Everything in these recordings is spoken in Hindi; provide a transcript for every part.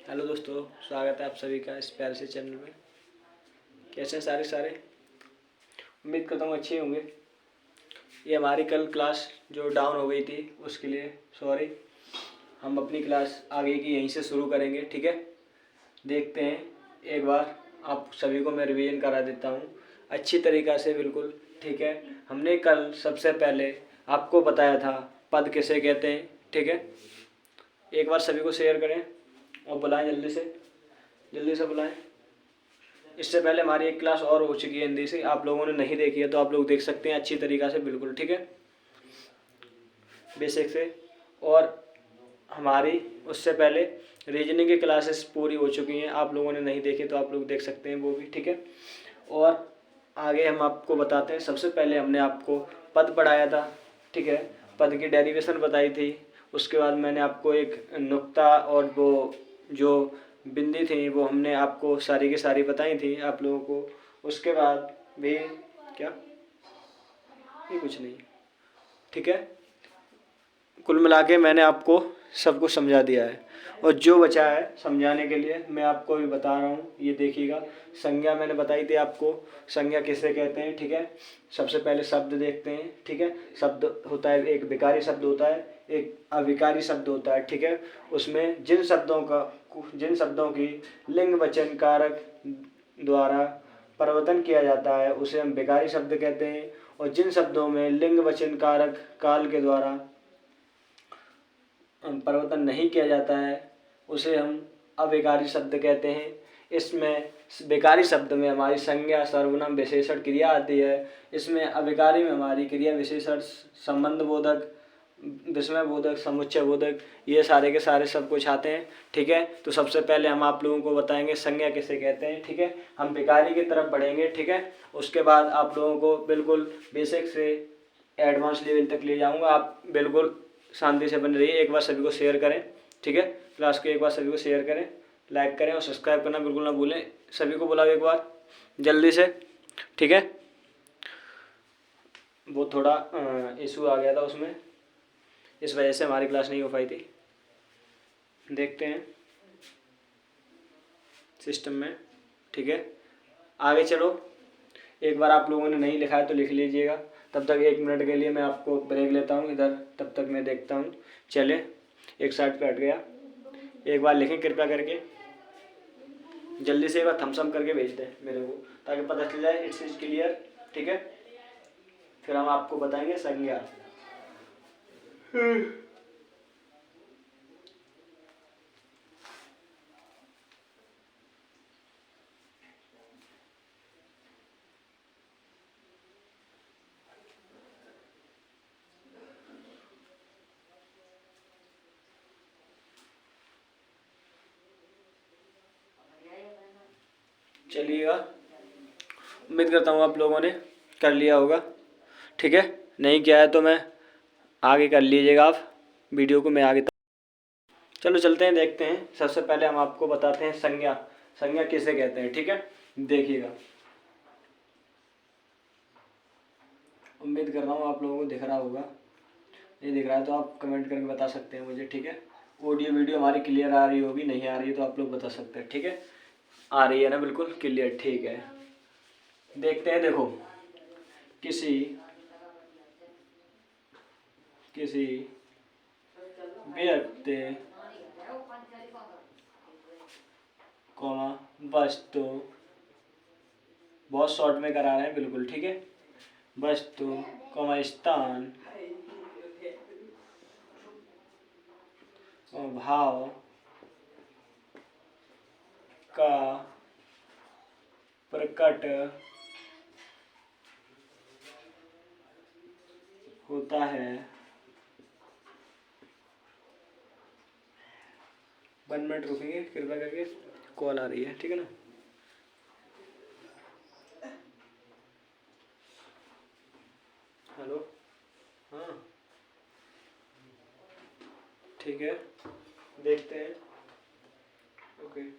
हेलो दोस्तों, स्वागत है आप सभी का इस प्यारे से चैनल में। कैसे हैं सारे उम्मीद करता हूँ अच्छे होंगे। ये हमारी कल क्लास जो डाउन हो गई थी उसके लिए सॉरी। हम अपनी क्लास आगे की यहीं से शुरू करेंगे, ठीक है। देखते हैं, एक बार आप सभी को मैं रिवीजन करा देता हूँ अच्छी तरीक़ा से, बिल्कुल ठीक है। हमने कल सबसे पहले आपको बताया था पद किसे कहते हैं, ठीक है। एक बार सभी को शेयर करें और बुलाएं, जल्दी से बुलाएं। इससे पहले हमारी एक क्लास और हो चुकी है हिंदी से, आप लोगों ने नहीं देखी है तो आप लोग देख सकते हैं अच्छी तरीक़ा से, बिल्कुल ठीक है, बेसिक से। और हमारी उससे पहले रीजनिंग की क्लासेस पूरी हो चुकी हैं, आप लोगों ने नहीं देखी तो आप लोग देख सकते हैं वो भी, ठीक है। और आगे हम आपको बताते हैं, सबसे पहले हमने आपको पद पढ़ाया था, ठीक है। पद की डेरिवेशन बताई थी। उसके बाद मैंने आपको एक नुक्ता और वो जो बिंदी थी वो हमने आपको सारी की सारी बताई थी आप लोगों को। उसके बाद भी क्या, ये कुछ नहीं, ठीक है। कुल मिला के मैंने आपको सब कुछ समझा दिया है। और जो बचा है समझाने के लिए मैं आपको भी बता रहा हूँ, ये देखिएगा। संज्ञा मैंने बताई थी आपको, संज्ञा किसे कहते हैं, ठीक है। सबसे पहले शब्द देखते हैं, ठीक है। शब्द होता है, एक विकारी शब्द होता है, एक अविकारी शब्द होता है, ठीक है। उसमें जिन शब्दों की लिंग वचन कारक द्वारा परिवर्तन किया जाता है उसे हम विकारी शब्द कहते हैं। और जिन शब्दों में लिंग वचन कारक काल के द्वारा परिवर्तन नहीं किया जाता है उसे हम अविकारी शब्द कहते हैं। इसमें विकारी शब्द में हमारी संज्ञा सर्वनाम विशेषण क्रिया आती है। इसमें अविकारी में हमारी क्रिया विशेषण संबंध बोधक, विस्मय बोधक, समुच्चय बोधक, ये सारे के सारे सब कुछ आते हैं, ठीक है। तो सबसे पहले हम आप लोगों को बताएंगे संज्ञा किसे कहते हैं, ठीक है। हम विकारी की तरफ बढ़ेंगे, ठीक है। उसके बाद आप लोगों को बिल्कुल बेसिक से एडवांस लेवल तक ले जाऊंगा। आप बिल्कुल शांति से बने रहिए। एक बार सभी को शेयर करें, ठीक है। क्लास को एक बार सभी को शेयर करें, लाइक करें और सब्सक्राइब करना बिल्कुल ना भूलें। सभी को बुलाओ एक बार जल्दी से, ठीक है। वो थोड़ा इशू आ गया था उसमें, इस वजह से हमारी क्लास नहीं हो पाई थी। देखते हैं सिस्टम में, ठीक है। आगे चलो, एक बार आप लोगों ने नहीं लिखा है तो लिख लीजिएगा। तब तक 1 मिनट के लिए मैं आपको ब्रेक लेता हूँ इधर, तब तक मैं देखता हूँ। चले, एक साइड पे हट गया। एक बार लिखें कृपया करके, जल्दी से एक बार थम्स अप करके भेज दें मेरे को, ताकि पता चल जाए इट्स इज क्लियर, ठीक है। फिर हम आपको बताएंगे संज्ञा। चलिएगा, उम्मीद करता हूँ आप लोगों ने कर लिया होगा, ठीक है। नहीं किया है तो मैं आगे कर लीजिएगा आप वीडियो को, मैं आगे तक। चलो चलते हैं, देखते हैं। सबसे पहले हम आपको बताते हैं संज्ञा, संज्ञा किसे कहते हैं, ठीक है। देखिएगा, उम्मीद कर रहा हूँ आप लोगों को दिख रहा होगा। नहीं दिख रहा है तो आप कमेंट करके बता सकते हैं मुझे, ठीक है। ऑडियो वीडियो हमारी क्लियर आ रही होगी, नहीं आ रही है तो आप लोग बता सकते हैं, ठीक है। आ रही है ना बिल्कुल क्लियर, ठीक है। देखते हैं, देखो, किसी व्यक्ति वस्तु, बहुत शॉर्ट में करा रहे हैं बिल्कुल, ठीक है। वस्तु स्थान भाव का प्रकट होता है। 1 मिनट रुकेंगे कृपया करके, कॉल आ रही है, ठीक है ना। हेलो, हाँ ठीक है, देखते हैं, ओके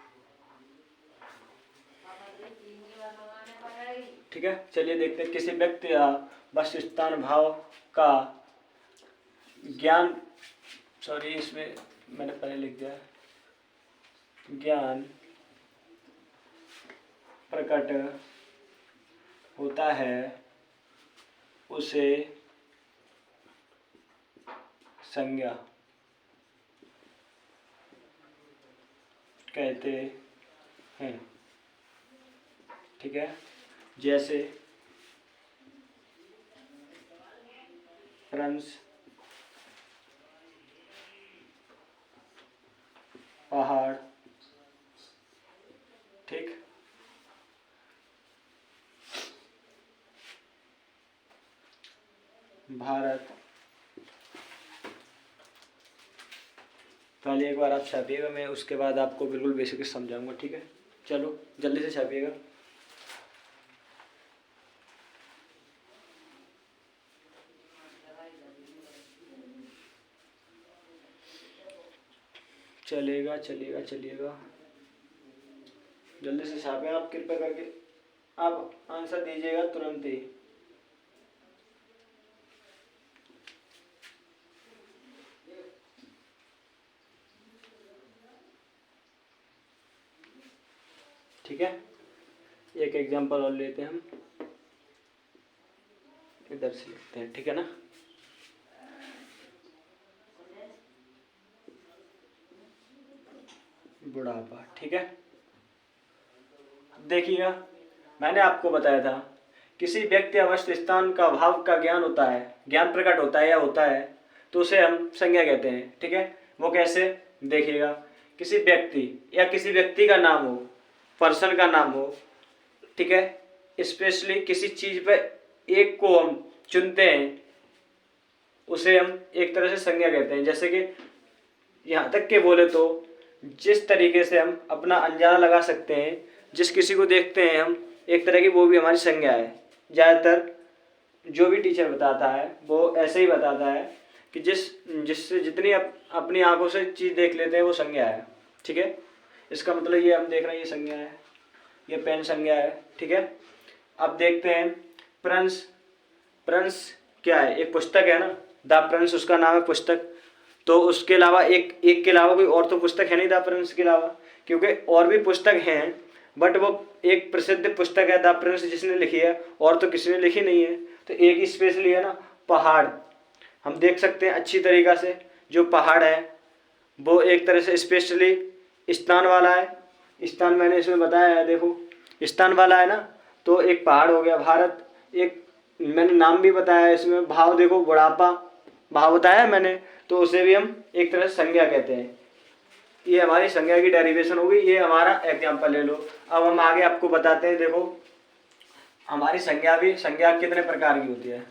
ठीक है। चलिए देखते हैं, किसी व्यक्ति या वस्तु स्थान भाव का ज्ञान, सॉरी इसमें मैंने पहले लिख दिया है, ज्ञान प्रकट होता है उसे संज्ञा कहते हैं। ठीक है, जैसे प्रंश, पहाड़, ठीक, भारत। पहले एक बार आप छापिएगा, मैं उसके बाद आपको बिल्कुल बेसिक समझाऊंगा। ठीक है, चलो जल्दी से छापिएगा। चलेगा चलेगा चलिएगा, जल्दी से छापें आप, कृपया करके आप आंसर दीजिएगा तुरंत ही। ठीक है, एक एग्जांपल और लेते हैं हम, इधर से लिखते हैं। ठीक है ना, बुढ़ापा। ठीक है, देखिएगा, मैंने आपको बताया था किसी व्यक्ति अवस्था स्थान का भाव का ज्ञान होता है, ज्ञान प्रकट होता है या होता है, तो उसे हम संज्ञा कहते हैं। ठीक है, वो कैसे, देखिएगा, किसी व्यक्ति या किसी व्यक्ति का नाम हो, पर्सन का नाम हो, ठीक है, स्पेशली किसी चीज पे एक को हम चुनते हैं, उसे हम एक तरह से संज्ञा कहते हैं। जैसे कि यहाँ तक के बोले तो जिस तरीके से हम अपना अंजाना लगा सकते हैं, जिस किसी को देखते हैं हम एक तरह की, वो भी हमारी संज्ञा है। ज़्यादातर जो भी टीचर बताता है वो ऐसे ही बताता है कि जिससे जितनी अपनी आंखों से चीज़ देख लेते हैं वो संज्ञा है। ठीक है, इसका मतलब ये हम देख रहे हैं ये संज्ञा है, ये पेन संज्ञा है। ठीक है, अब देखते हैं प्रिंस। प्रिंस क्या है, एक पुस्तक है ना, द प्रिंस उसका नाम है पुस्तक। तो उसके अलावा एक के अलावा कोई और तो पुस्तक है नहीं द प्रिंस के अलावा, क्योंकि और भी पुस्तक हैं, बट वो एक प्रसिद्ध पुस्तक है द प्रिंस जिसने लिखी है, और तो किसी ने लिखी नहीं है। तो एक ही स्पेशली है ना, पहाड़। हम देख सकते हैं अच्छी तरीक़ा से, जो पहाड़ है वो एक तरह से स्पेशली स्थान वाला है। स्थान मैंने इसमें बताया है, देखो स्थान वाला है ना, तो एक पहाड़ हो गया भारत। एक मैंने नाम भी बताया है इसमें, भाव, देखो बुढ़ापा, भाव बताया है मैंने, तो उसे भी हम एक तरह से संज्ञा कहते हैं। ये हमारी संज्ञा की डेरिवेशन होगी, ये हमारा एग्जाम्पल ले लो। अब हम आगे आपको बताते हैं, देखो हमारी संज्ञा कितने प्रकार की होती है।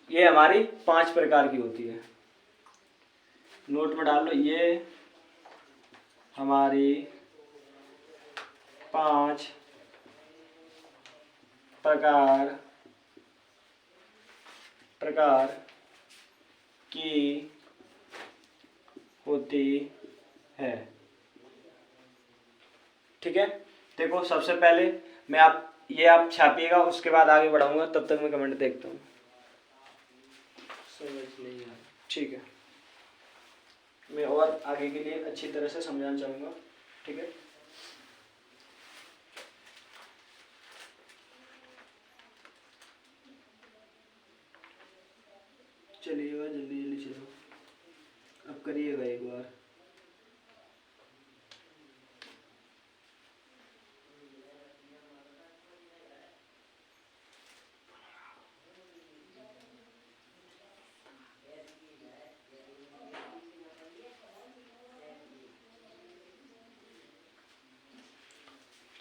ये हमारी 5 प्रकार की होती है, नोट में डाल लो। ये हमारी 5 प्रकार की होती है। ठीक है, देखो सबसे पहले मैं आप छापिएगा, उसके बाद आगे बढ़ाऊंगा, तब तक मैं कमेंट देखता हूँ। समझ नहीं आया, ठीक है, मैं और आगे के लिए अच्छी तरह से समझाना चाहूँगा। ठीक है, चलिएगा, जल्दी जल्दी चलो, अब करिएगा एक बार।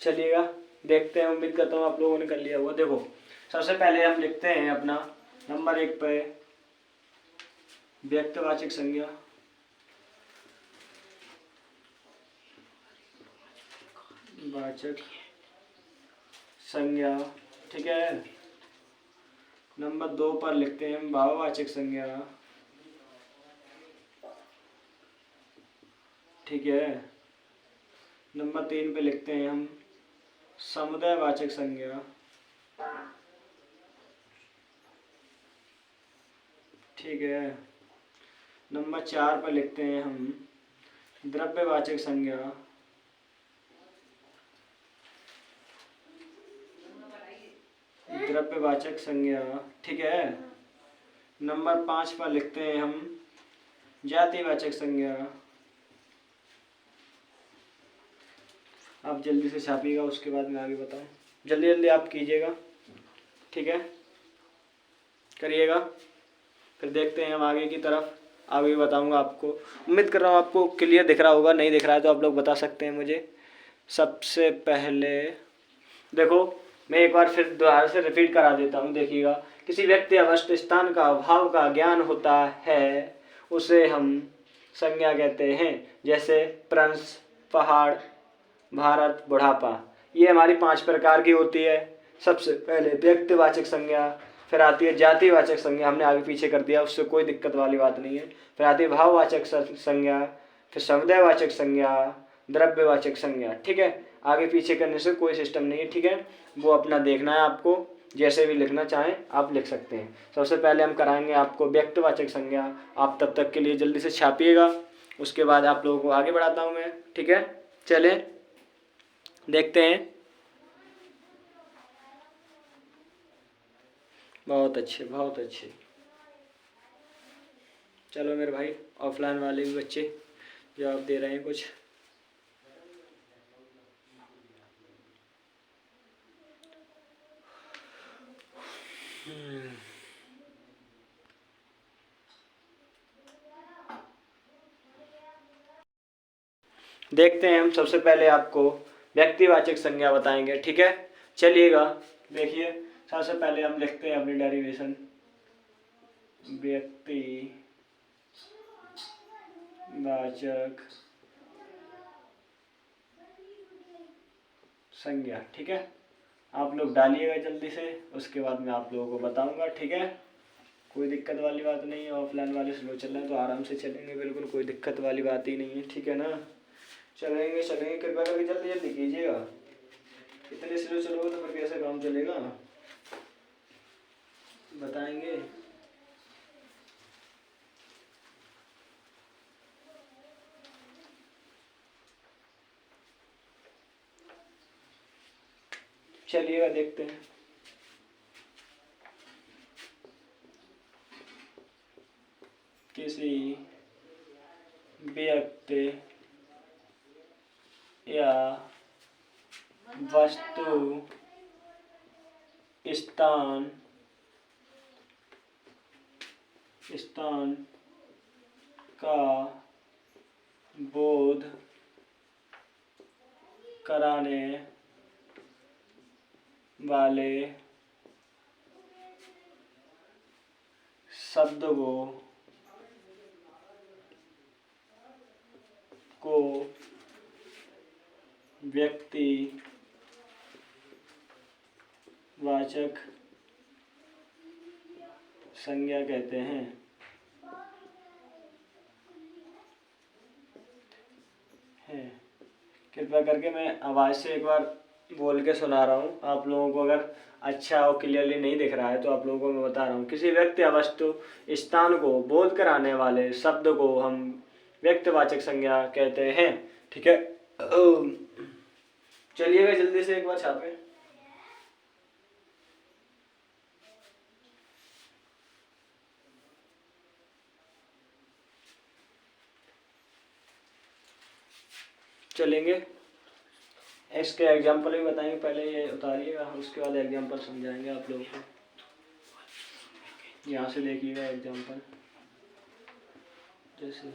चलिएगा, देखते हैं, उम्मीद करता हूँ आप लोगों ने कर लिया होगा। देखो सबसे पहले हम लिखते हैं अपना नंबर 1 पे व्यक्तिवाचक संज्ञा। वाचक संज्ञा, ठीक है। नंबर 2 पर लिखते हैं भाववाचक संज्ञा, ठीक है। नंबर 3 पे लिखते हैं हम समुदायवाचक संज्ञा, ठीक है। नंबर 4 पर लिखते हैं हम द्रव्यवाचक संज्ञा द्रव्यवाचक संज्ञा, ठीक है। नंबर 5 पर लिखते हैं हम जातिवाचक संज्ञा। आप जल्दी से छापिएगा, उसके बाद मैं आगे बताऊं। जल्दी जल्दी आप कीजिएगा, ठीक है, करिएगा। फिर देखते हैं हम आगे की तरफ, आगे बताऊंगा आपको। उम्मीद कर रहा हूँ आपको क्लियर दिख रहा होगा, नहीं दिख रहा है तो आप लोग बता सकते हैं मुझे। सबसे पहले देखो, मैं एक बार फिर दोबारा से रिपीट करा देता हूँ, देखिएगा। किसी व्यक्ति अवस्थ स्थान का भाव का ज्ञान होता है, उसे हम संज्ञा कहते हैं। जैसे प्रंश, पहाड़, भारत, बुढ़ापा, ये हमारी 5 प्रकार की होती है। सबसे पहले व्यक्तिवाचक संज्ञा, फिर आती है जातिवाचक संज्ञा, हमने आगे पीछे कर दिया, उससे कोई दिक्कत वाली बात नहीं है। फिर आती है भाववाचक संज्ञा, फिर समुदायवाचक संज्ञा, द्रव्यवाचक संज्ञा, ठीक है। आगे पीछे करने से कोई सिस्टम नहीं है, ठीक है। वो अपना देखना है आपको, जैसे भी लिखना चाहें आप लिख सकते हैं। सबसे पहले हम कराएंगे आपको व्यक्तिवाचक संज्ञा। आप तब तक के लिए जल्दी से छापिएगा, उसके बाद आप लोगों को आगे बढ़ाता हूँ मैं, ठीक है। चलें देखते हैं। बहुत अच्छे, बहुत अच्छे। चलो मेरे भाई, ऑफलाइन वाले भी बच्चे जवाब दे रहे हैं कुछ। देखते हैं हम। सबसे पहले आपको व्यक्तिवाचक संज्ञा बताएंगे, ठीक है। चलिएगा, देखिए। सबसे पहले हम लिखते हैं अपनी डेरिवेशन। व्यक्तिवाचक संज्ञा, ठीक है। आप लोग डालिएगा जल्दी से, उसके बाद मैं आप लोगों को बताऊंगा, ठीक है। कोई दिक्कत वाली बात नहीं है। ऑफलाइन वाले स्लो चल रहे हैं तो आराम से चलेंगे, बिल्कुल कोई दिक्कत वाली बात ही नहीं है, ठीक है ना। चलेंगे चलेंगे, कृपया करके जल्दी जल्दी कीजिएगा। इतने स्लो चलोगे तो फिर कैसे काम चलेगा, बताएंगे। चलिएगा देखते हैं। किसी व्यक्ति या वस्तु, स्थान का बोध कराने वाले शब्द को व्यक्तिवाचक संज्ञा कहते हैं। कृपया करके मैं आवाज़ से एक बार बोल के सुना रहा हूँ आप लोगों को। अगर अच्छा और क्लियरली नहीं दिख रहा है तो आप लोगों को मैं बता रहा हूँ। किसी व्यक्ति या वस्तु स्थान को बोध कराने वाले शब्द को हम व्यक्तिवाचक संज्ञा कहते हैं, ठीक है। चलिएगा जल्दी से एक बार छापे। चलेंगे, इसके एग्जाम्पल भी बताएंगे। पहले ये उतारिएगा, उसके बाद एग्जाम्पल समझाएंगे आप लोगों को। यहाँ से देखिएगा एग्जाम्पल, जैसे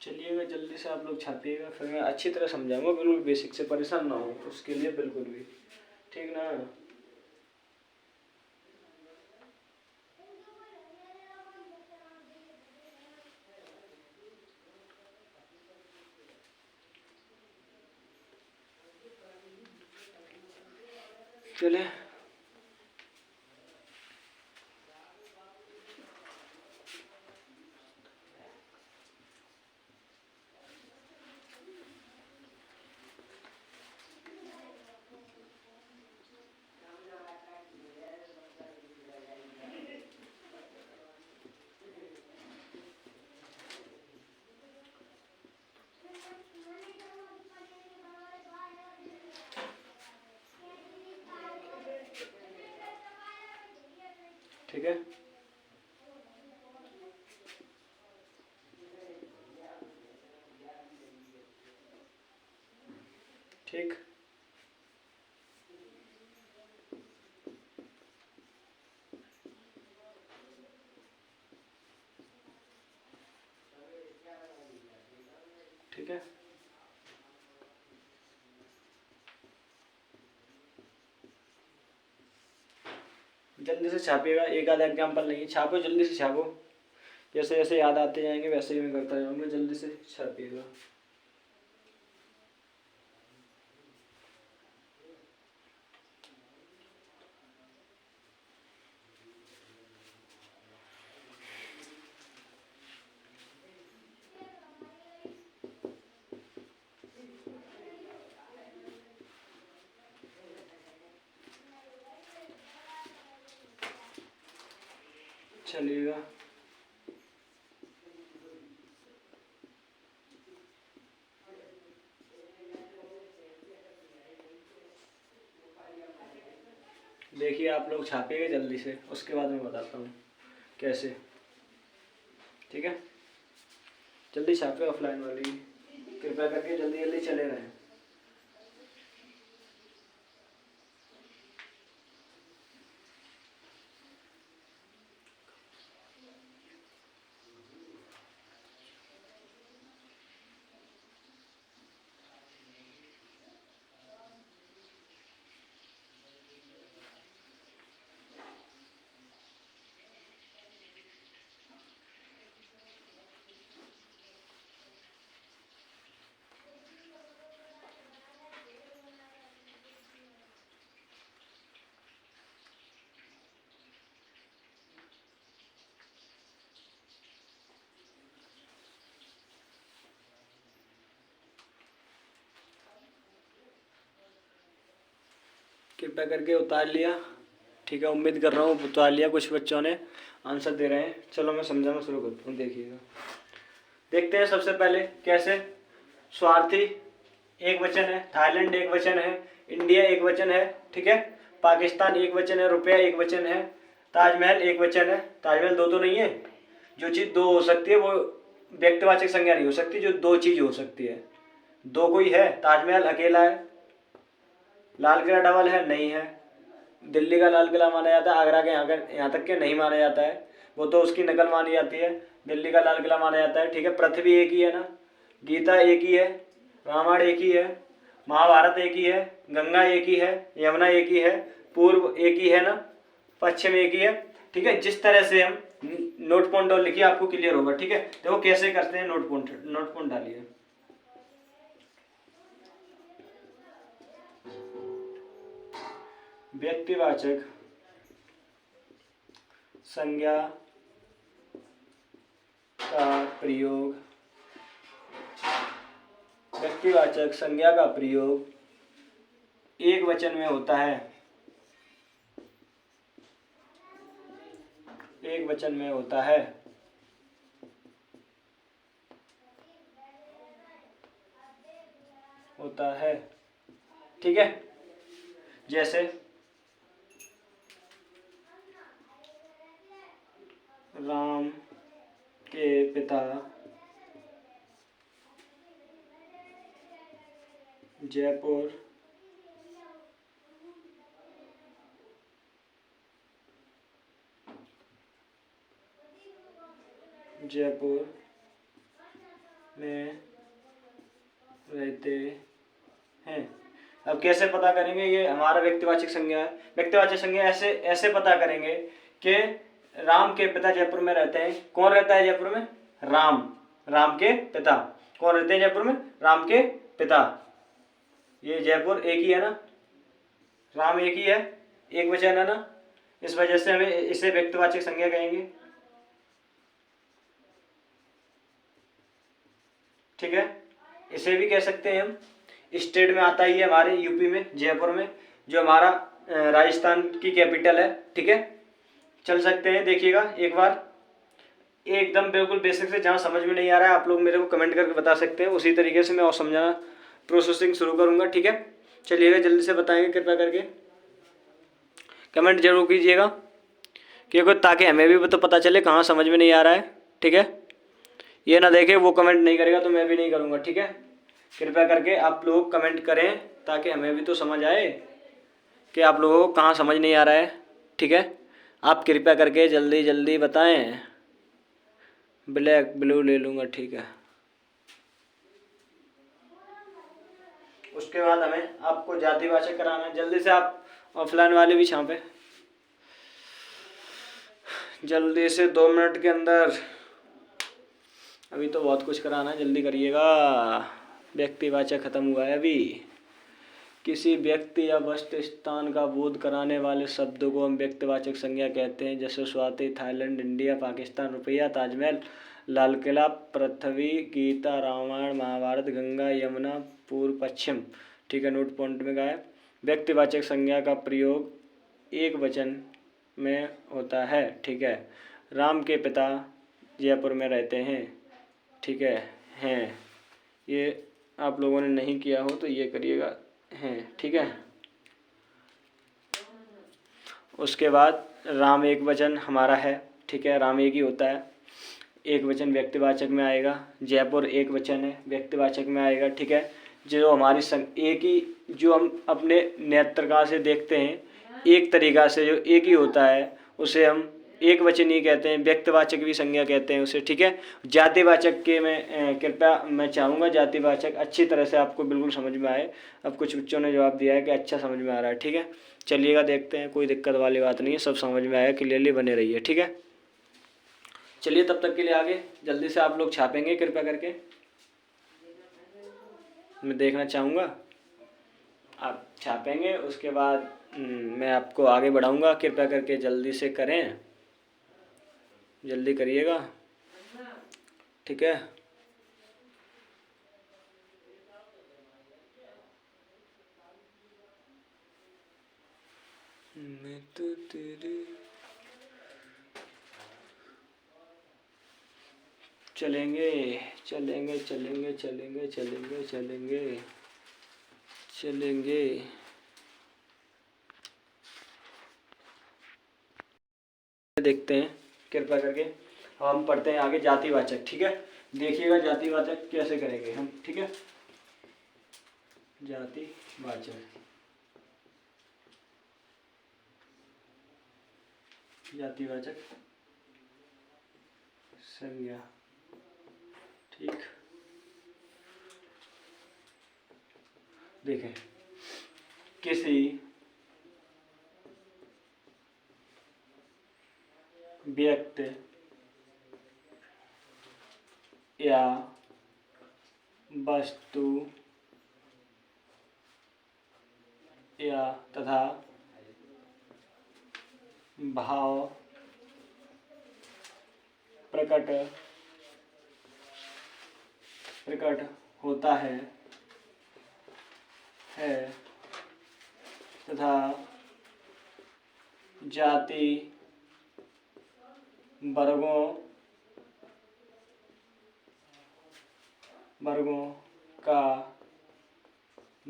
चलिएगा, जल्दी से आप लोग छापिएगा, फिर मैं अच्छी तरह समझाऊंगा, बिल्कुल बेसिक से, परेशान ना हो उसके लिए बिल्कुल भी, ठीक ना। चले, ठीक है, ठीक, ठीक है। जल्दी से छापिएगा, एक आधा एग्जाम्पल नहीं, छापो, जल्दी से छापो, जैसे जैसे याद आते जाएंगे वैसे ही मैं करता जाऊंगा, जल्दी से छापिएगा। चलिएगा, देखिए आप लोग छापिएगा जल्दी से, उसके बाद मैं बताता हूँ कैसे, ठीक है। जल्दी छापे ऑफलाइन वाली, कृपया करके जल्दी जल्दी चले रहें। कृपया करके उतार लिया, ठीक है, उम्मीद कर रहा हूँ उतार लिया, कुछ बच्चों ने आंसर दे रहे हैं। चलो मैं समझाना शुरू करता हूँ, देखिएगा। देखते हैं सबसे पहले कैसे। स्वार्थी एक वचन है, थाईलैंड एक वचन है, इंडिया एक वचन है, ठीक है, पाकिस्तान एक वचन है, रुपया एक वचन है, ताजमहल एक वचन है। ताजमहल दो तो नहीं है, जो चीज़ दो हो सकती है वो व्यक्तिवाचक संज्ञा नहीं हो सकती, जो दो चीज़ हो सकती है। दो कोई है, ताजमहल अकेला है, लाल किला डबल है, नहीं है। दिल्ली का लाल किला माना जाता है, आगरा के यहाँ तक के नहीं माना जाता है, वो तो उसकी नकल मानी जाती है। दिल्ली का लाल किला माना जाता है, ठीक है। पृथ्वी एक ही है ना, गीता एक ही है, रामायण एक ही है, महाभारत एक ही है, गंगा एक ही है, यमुना एक ही है, पूर्व एक ही है ना, पश्चिम एक ही है, ठीक है। जिस तरह से हम नोट पॉइंट और लिखिए आपको क्लियर होगा, ठीक है। देखो कैसे करते हैं, नोट पॉइंट डालिए। व्यक्तिवाचक संज्ञा का प्रयोग, व्यक्तिवाचक संज्ञा का प्रयोग एक वचन में होता है, एक वचन में होता है, ठीक है। जैसे राम के पिता जयपुर में रहते हैं। अब कैसे पता करेंगे? ये हमारा व्यक्तिवाचक संज्ञा है। व्यक्तिवाचक संज्ञा ऐसे ऐसे पता करेंगे कि राम के पिता जयपुर में रहते हैं। कौन रहता है जयपुर में? राम। राम के पिता कौन रहते हैं जयपुर में? राम के पिता। ये जयपुर एक ही है ना, राम एक ही है, एक वचन है ना, इस वजह से हमें इसे व्यक्तिवाचक संज्ञा कहेंगे। ठीक है, इसे भी कह सकते हैं हम। स्टेट में आता ही है हमारे यूपी में, जयपुर में, जो हमारा राजस्थान की कैपिटल है। ठीक है, चल सकते हैं। देखिएगा एक बार, एकदम बिल्कुल बेसिक से, जहाँ समझ में नहीं आ रहा है आप लोग मेरे को कमेंट करके बता सकते हैं, उसी तरीके से मैं और समझाना प्रोसेसिंग शुरू करूँगा। ठीक है, चलिएगा जल्दी से बताएंगे कृपया करके, कमेंट जरूर कीजिएगा क्योंकि ताकि हमें भी तो पता चले कहाँ समझ में नहीं आ रहा है। ठीक है, ये ना देखे वो कमेंट नहीं करेगा तो मैं भी नहीं करूँगा। ठीक है, कृपया करके आप लोग कमेंट करें ताकि हमें भी तो समझ आए कि आप लोगों को कहाँ समझ नहीं आ रहा है। ठीक है, आप कृपया करके जल्दी जल्दी बताएं। ब्लैक ब्लू ले लूँगा। ठीक है, उसके बाद हमें आपको जातिवाचक कराना है। जल्दी से आप ऑफलाइन वाले भी छापे, जल्दी से 2 मिनट के अंदर। अभी तो बहुत कुछ कराना है, जल्दी करिएगा। व्यक्तिवाचक खत्म हुआ है अभी। किसी व्यक्ति या वस्तु स्थान का बोध कराने वाले शब्दों को हम व्यक्तिवाचक संज्ञा कहते हैं, जैसे स्वाति, थाईलैंड, इंडिया, पाकिस्तान, रुपया, ताजमहल, लाल किला, पृथ्वी, गीता, रामायण, महाभारत, गंगा, यमुना, पूर्व, पश्चिम। ठीक है, नोट पॉइंट में गए। व्यक्तिवाचक संज्ञा का प्रयोग एक वचन में होता है। ठीक है, राम के पिता जयपुर में रहते हैं। ठीक है, हैं, ये आप लोगों ने नहीं किया हो तो ये करिएगा, हैं। ठीक है, उसके बाद राम एक वचन हमारा है। ठीक है, राम एक ही होता है, एक वचन व्यक्तिवाचक में आएगा। जयपुर एक वचन है, व्यक्तिवाचक में आएगा। ठीक है, जो हमारी एक ही, जो हम अपने नेत्रका से देखते हैं एक तरीका से, जो एक ही होता है उसे हम एक वचन ही कहते हैं, व्यक्तिवाचक भी संज्ञा कहते हैं उसे। ठीक है, जातिवाचक के मैं कृपया मैं चाहूँगा जातिवाचक अच्छी तरह से आपको बिल्कुल समझ में आए। अब कुछ बच्चों ने जवाब दिया है कि अच्छा समझ में आ रहा है। ठीक है, चलिएगा देखते हैं, कोई दिक्कत वाली बात नहीं है, सब समझ में आया, क्लियरली बने रहिए। ठीक है, चलिए तब तक के लिए आगे जल्दी से आप लोग छापेंगे कृपया करके, मैं देखना चाहूँगा आप छापेंगे। उसके बाद मैं आपको आगे बढ़ाऊँगा, कृपया करके जल्दी से करें, जल्दी करिएगा। ठीक है, मैं तो तेरे चलेंगे चलेंगे चलेंगे चलेंगे चलेंगे चलेंगे चलेंगे। देखते हैं कृपया करके, हम पढ़ते हैं आगे जातिवाचक। ठीक है, देखिएगा जातिवाचक कैसे करेंगे हम। ठीक है, जातिवाचक जातिवाचक संज्ञा। ठीक, देखें, किसी व्यक्ति या वस्तु या तथा भाव प्रकट होता है तथा जाति वर्गों का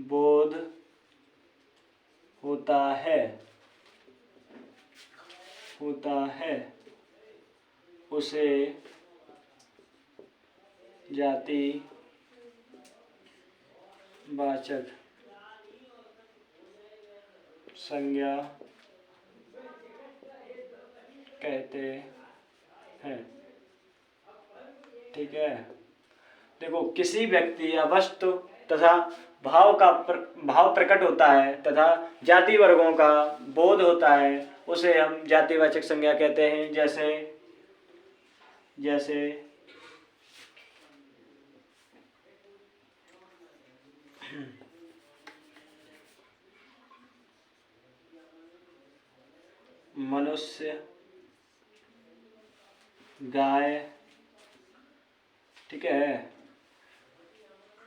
बोध होता है उसे जातिवाचक संज्ञा कहते हैं। ठीक है, देखो किसी व्यक्ति या वस्तु तथा भाव प्रकट होता है तथा जाति वर्गों का बोध होता है, उसे हम जातिवाचक संज्ञा कहते हैं। जैसे जैसे मनुष्य, गाय, ठीक है।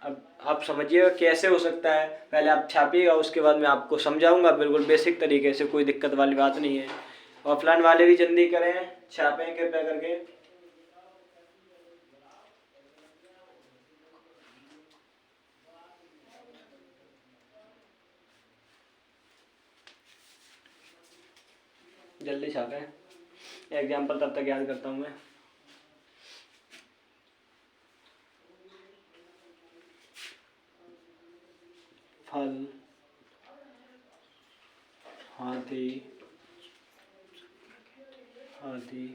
अब आप समझिएगा कैसे हो सकता है, पहले आप छापिएगा, उसके बाद मैं आपको समझाऊंगा बिल्कुल बेसिक तरीके से, कोई दिक्कत वाली बात नहीं है। ऑफलाइन वाले भी जल्दी करें, छापें कृपया करके। जल्दी छापें, एग्जाम्पल तब तक याद करता हूँ मैं। फल, हाथी, हाथी,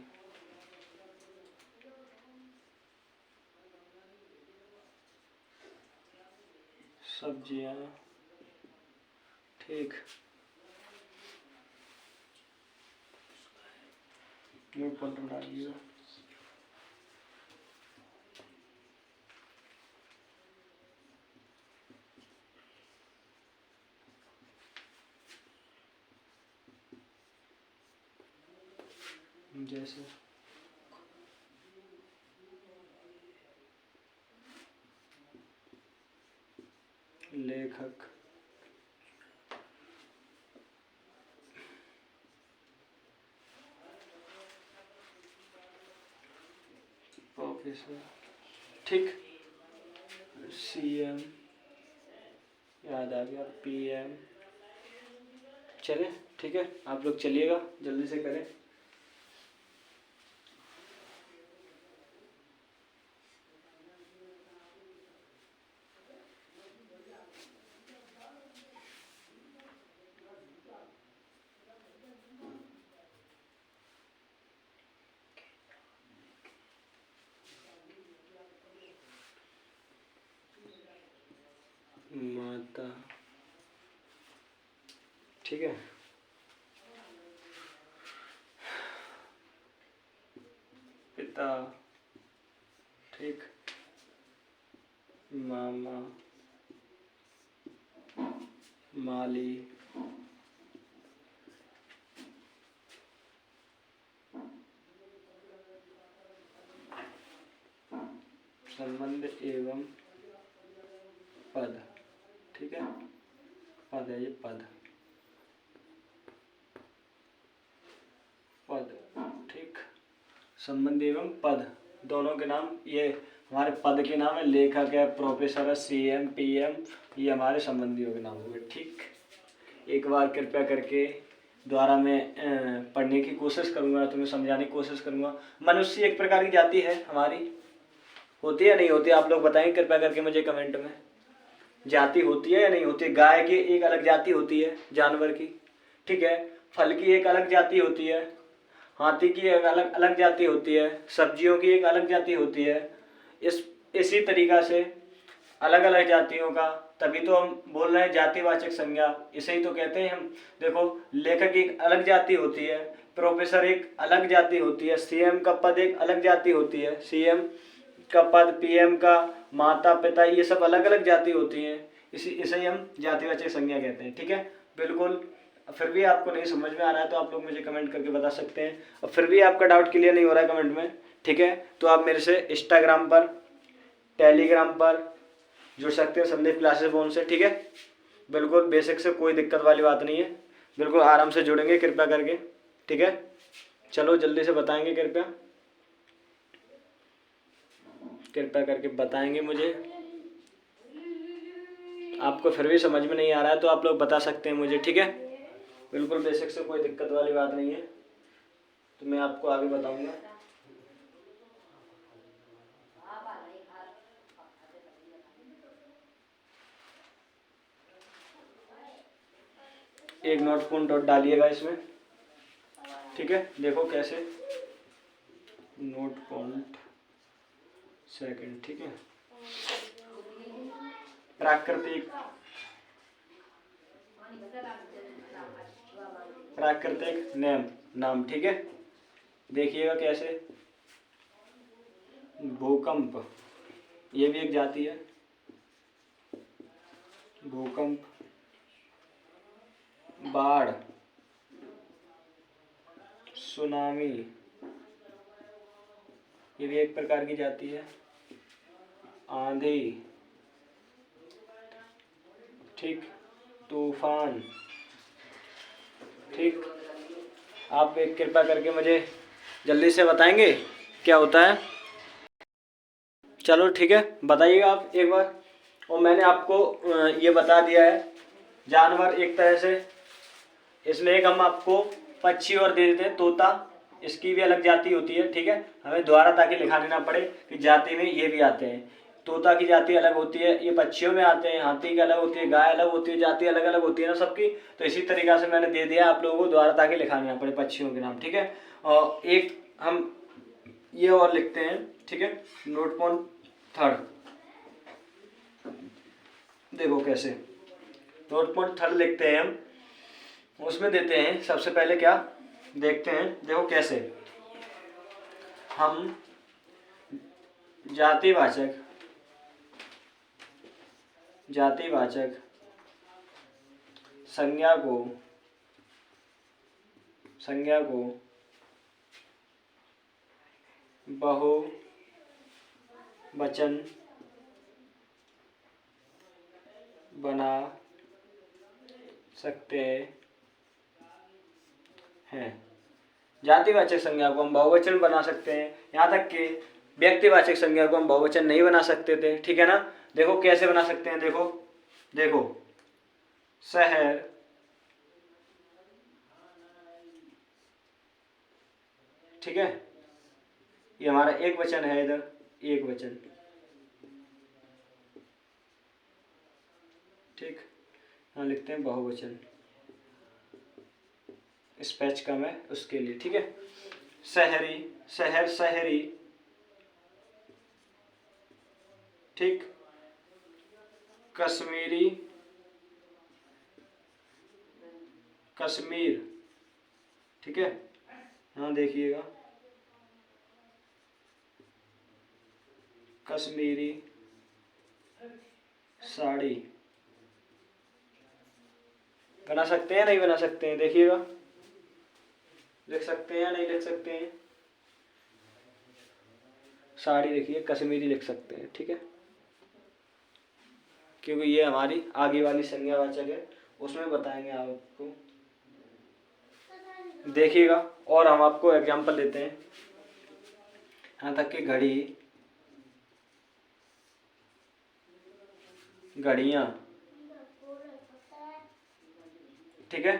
सब्जियां, ठीक। म्यूट पॉइंट उठा दिया। जैसे लेखक, प्रोफेसर, ठीक। सीएम याद आ गया, पीएम। चले, ठीक है, आप लोग चलिएगा, जल्दी से करें। माता, ठीक है। पिता, ठीक। मामा, माली, संबंध एवं पद, ठीक है, पद है ये, पद, पद, ठीक। संबंध एवं पद दोनों के नाम, ये हमारे पद के नाम है, लेखक है, प्रोफेसर है, सीएम, पीएम, ये हमारे संबंधियों के नाम हुए, ठीक। एक बार कृपया करके द्वारा मैं पढ़ने की कोशिश करूंगा, तुम्हें समझाने की कोशिश करूंगा। मनुष्य एक प्रकार की जाति है हमारी, होती है नहीं होती, आप लोग बताएंगे कृपया करके मुझे कमेंट में, जाति होती है या नहीं होती है। गाय की एक अलग जाति होती है, जानवर की, ठीक है। फल की एक अलग जाति होती है, हाथी की एक अलग अलग जाति होती है, सब्जियों की एक अलग जाति होती है। इसी तरीका से अलग अलग जातियों का, तभी तो हम बोल रहे हैं जातिवाचक संज्ञा, इसे ही तो कहते हैं हम। देखो लेखक एक अलग जाति होती है, प्रोफेसर एक अलग जाति होती है, सीएम का पद एक अलग जाति होती है, सीएम का पद, पीएम का, माता पिता, ये सब अलग अलग जाति होती है, इसे ही हम जातिवाचक संज्ञा कहते हैं, ठीक है। बिल्कुल, फिर भी आपको नहीं समझ में आ रहा है तो आप लोग मुझे कमेंट करके बता सकते हैं, और फिर भी आपका डाउट क्लियर नहीं हो रहा है कमेंट में, ठीक है, तो आप मेरे से इंस्टाग्राम पर, टेलीग्राम पर जुड़ सकते हैं, संदीप क्लासेस फोन से, ठीक है। बिल्कुल बेसिक से, कोई दिक्कत वाली बात नहीं है, बिल्कुल आराम से जुड़ेंगे कृपया करके, ठीक है। चलो जल्दी से बताएंगे, कृपया करके बताएंगे मुझे। आपको फिर भी समझ में नहीं आ रहा है तो आप लोग बता सकते हैं मुझे, ठीक है। बिल्कुल बेसिक से, कोई दिक्कत वाली बात नहीं है, तो मैं आपको आगे बताऊंगा। एक नोट पॉइंट डॉट डालिएगा इसमें, ठीक है। देखो कैसे, नोट पॉइंट सेकंड, ठीक है। प्राकृतिक प्राकृतिक नाम। ठीक है, देखिएगा कैसे। भूकंप, ये भी एक जाति है। भूकंप, बाढ़, सुनामी, ये भी एक प्रकार की जाति है। आंधी, ठीक, तूफान। ठीक, आप एक कृपया करके मुझे जल्दी से बताएंगे क्या होता है। चलो ठीक है, बताइएगा आप एक बार। और मैंने आपको ये बता दिया है जानवर एक तरह से। इसमें एक हम आपको पक्षी और दे देते हैं, तोता। इसकी भी अलग जाति होती है। ठीक है, हमें दोबारा ताकि लिखाने ना पड़े कि जाति में ये भी आते हैं। तोता की जाति अलग होती है, ये पक्षियों में आते हैं। हाथी की अलग होती है, गाय अलग होती है, जाति अलग अलग होती है ना सबकी। तो इसी तरीक़ा से मैंने दे दिया आप लोगों को दोबारा ताकि लिखाने ना पड़े पक्षियों के नाम। ठीक है, और एक हम ये और लिखते हैं। ठीक है, नोट पॉइंट थर्ड, देखो कैसे नोट पॉइंट थर्ड लिखते हैं हम। उसमें देते हैं सबसे पहले क्या देखते हैं, देखो कैसे हम जातिवाचक संज्ञा को बहुवचन बना सकते हैं। जातिवाचक संज्ञा को हम बहुवचन बना सकते हैं, यहाँ तक कि व्यक्तिवाचक संज्ञा को हम बहुवचन नहीं बना सकते थे। ठीक है ना, देखो कैसे बना सकते हैं। देखो शहर, ठीक है, ये हमारा एक वचन है, इधर एक वचन। ठीक, यहाँ लिखते हैं बहुवचन, स्पेच कम है उसके लिए। ठीक है, शहरी, शहर, शहरी। ठीक, कश्मीरी, कश्मीर। ठीक है, हाँ देखिएगा, कश्मीरी साड़ी। बना सकते हैं नहीं बना सकते हैं, देखिएगा, लिख सकते हैं या नहीं लिख सकते हैं। साड़ी देखिए, कश्मीरी लिख सकते हैं। ठीक है, क्योंकि ये हमारी आगे वाली संज्ञावाचक है, उसमें बताएंगे आपको। देखिएगा, और हम आपको एग्जाम्पल देते हैं, यहाँ तक कि घड़ी, घड़ियाँ। ठीक है,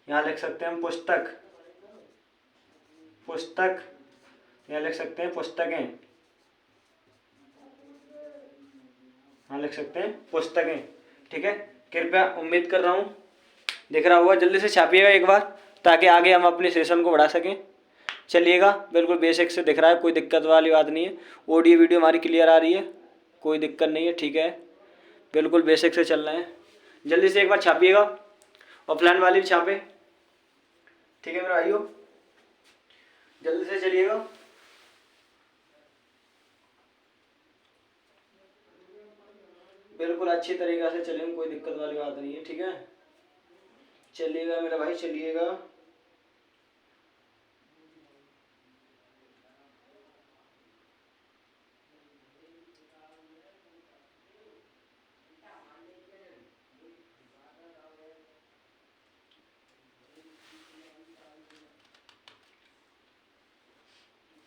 यहाँ लिख सकते हैं हम पुस्तक, पुस्तक। यहाँ लिख सकते हैं पुस्तकें, यहाँ लिख सकते हैं पुस्तकें। ठीक है, कृपया उम्मीद कर रहा हूँ दिख रहा होगा। जल्दी से छापिएगा एक बार ताकि आगे हम अपने सेशन को बढ़ा सकें। चलिएगा, बिल्कुल बेसिक से दिख रहा है, कोई दिक्कत वाली बात नहीं है। ऑडियो वीडियो हमारी क्लियर आ रही है, कोई दिक्कत नहीं है। ठीक है, बिल्कुल बेसिक से चल रहे हैं। जल्दी से एक बार छापिएगा, ऑफलाइन वाली भी छापे। ठीक है मेरे भाइयों, जल्दी से चलिएगा। बिल्कुल अच्छी तरीक़ा से चलेंगे, कोई दिक्कत वाली बात नहीं है। ठीक है, चलिएगा मेरा भाई, चलिएगा।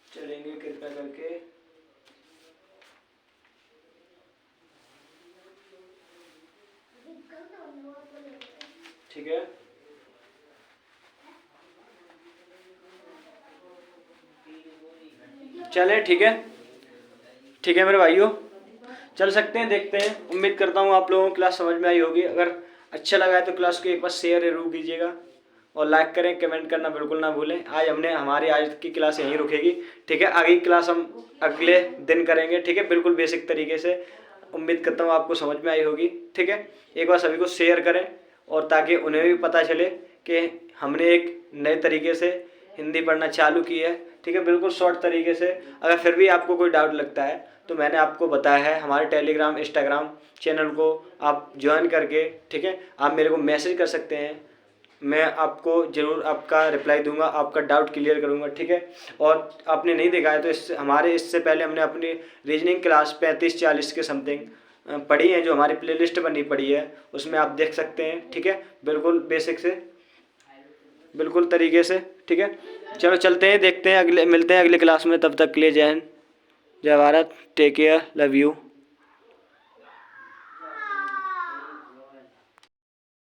चलेंगे कृपया करके। ठीक है, चले, ठीक है, ठीक है मेरे भाइयों, चल सकते हैं। देखते हैं, उम्मीद करता हूँ आप लोगों को क्लास समझ में आई होगी। अगर अच्छा लगा है तो क्लास को एक बार शेयर जरूर कीजिएगा और लाइक करें, कमेंट करना बिल्कुल ना भूलें। हमारी आज की क्लास यहीं रुकेगी। ठीक है, आगे की क्लास हम अगले दिन करेंगे। ठीक है, बिल्कुल बेसिक तरीके से उम्मीद करता हूँ आपको समझ में आई होगी। ठीक है, एक बार सभी को शेयर करें और ताकि उन्हें भी पता चले कि हमने एक नए तरीके से हिंदी पढ़ना चालू की है। ठीक है, बिल्कुल शॉर्ट तरीके से। अगर फिर भी आपको कोई डाउट लगता है तो मैंने आपको बताया है, हमारे टेलीग्राम इंस्टाग्राम चैनल को आप ज्वाइन करके, ठीक है, आप मेरे को मैसेज कर सकते हैं। मैं आपको ज़रूर आपका रिप्लाई दूंगा, आपका डाउट क्लियर करूंगा। ठीक है, और आपने नहीं देखा है तो इससे पहले हमने अपनी रीजनिंग क्लास 35-40 के समथिंग पढ़ी है, जो हमारी प्लेलिस्ट बनी पड़ी है, उसमें आप देख सकते हैं। ठीक है, बिल्कुल बेसिक से बिल्कुल तरीके से। ठीक है, चलो चलते हैं, देखते हैं, मिलते हैं अगले क्लास में। तब तक के लिए जय हिंद, जय Bharat, take care, love you.